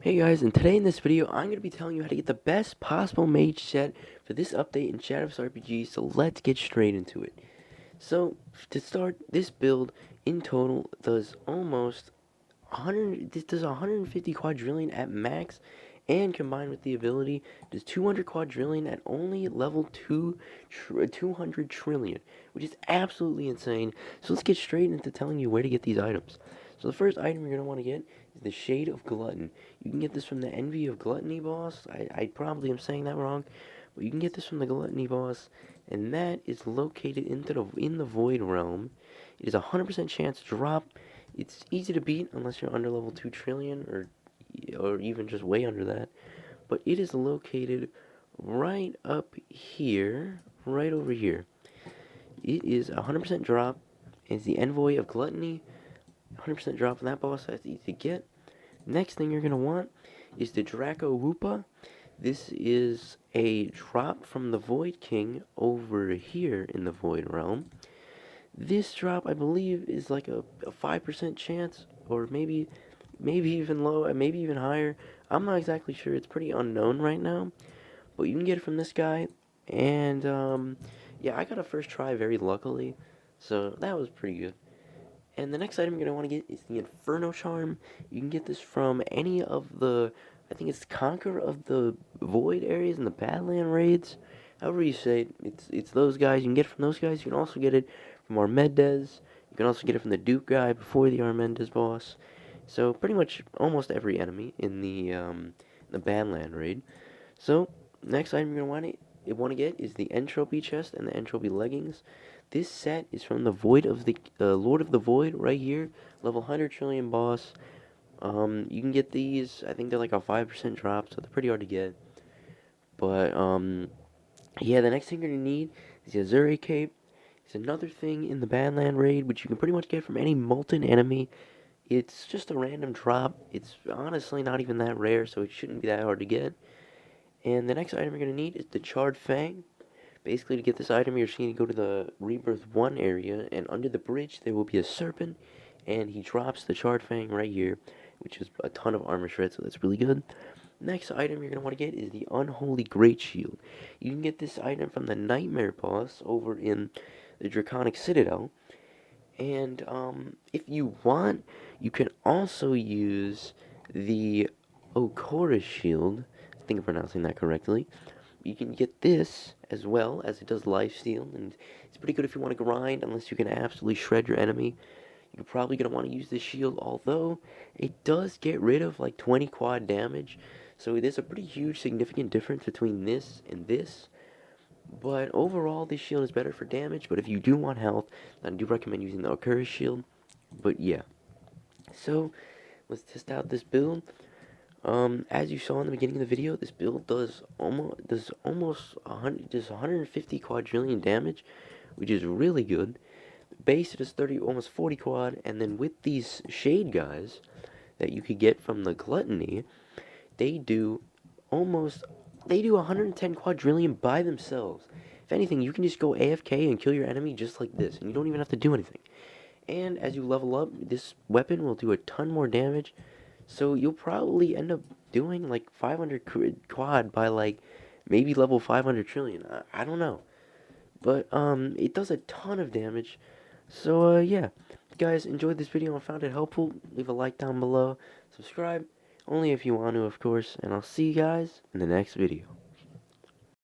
Hey guys, and today in this video, I'm going to be telling you how to get the best possible mage set for this update in Shadovis RPG, so let's get straight into it. So, to start, this build in total does almost 150 quadrillion at max, and combined with the ability, does 200 quadrillion at only level 200 trillion, which is absolutely insane. So let's get straight into telling you where to get these items. So the first item you're going to want to get is the Shade of Glutton. You can get this from the Envy of Gluttony boss. I probably am saying that wrong, but you can get this from the Gluttony boss, and that is located in the Void Realm. It is a 100% chance to drop. It's easy to beat unless you're under level 2 trillion or even just way under that. But it is located right up here, right over here. It is a 100% drop. It's the Envoy of Gluttony. 100% drop on that boss. That's easy to get. Next thing you're going to want is the Draco Woopa. This is a drop from the Void King over here in the Void Realm. This drop, I believe, is like a 5% chance, or maybe even low, maybe even higher. I'm not exactly sure. It's pretty unknown right now, but you can get it from this guy. And yeah, I got a first try very luckily, so that was pretty good. And the next item you're gonna want to get is the Inferno Charm. You can get this from any of the, I think it's Conquer of the Void areas in the Badland raids. However you say it, it's those guys. You can get it from those guys. You can also get it from Armendez. You can also get it from the Duke guy before the Armendez boss. So pretty much almost every enemy in the Badland raid. So next item you're gonna want to get is the Entropy Chest and the Entropy Leggings. This set is from the Void of the Lord of the Void right here, level 100 trillion boss. You can get these. I think they're like a 5% drop, so they're pretty hard to get. But yeah, the next thing you're gonna need is the Azuri Cape. It's another thing in the Badland raid, which you can pretty much get from any molten enemy. It's just a random drop. It's honestly not even that rare, so it shouldn't be that hard to get. And the next item you're gonna need is the Charred Fang. Basically, to get this item, you're just going to go to the Rebirth 1 area, and under the bridge, there will be a serpent, and he drops the Charred Fang right here, which is a ton of armor shred, so that's really good. Next item you're going to want to get is the Unholy Great Shield. You can get this item from the Nightmare boss over in the Draconic Citadel, and if you want, you can also use the Okora Shield. I think I'm pronouncing that correctly. You can get this as well, as it does lifesteal, and it's pretty good if you want to grind, unless you can absolutely shred your enemy. You're probably going to want to use this shield, although it does get rid of like 20 quad damage, so there's a pretty huge significant difference between this and this. But overall, this shield is better for damage, but if you do want health, then I do recommend using the Occurrence shield. But yeah, so let's test out this build. As you saw in the beginning of the video, this build does almost 150 quadrillion damage, which is really good. Base it is 30, almost 40 quad, and then with these shade guys that you could get from the Gluttony, they do 110 quadrillion by themselves. If anything, you can just go AFK and kill your enemy just like this, and you don't even have to do anything. And as you level up, this weapon will do a ton more damage. So you'll probably end up doing like 500 quad by like maybe level 500 trillion. I don't know. But it does a ton of damage. So yeah. If you guys enjoyed this video and found it helpful, leave a like down below. Subscribe, only if you want to, of course. And I'll see you guys in the next video.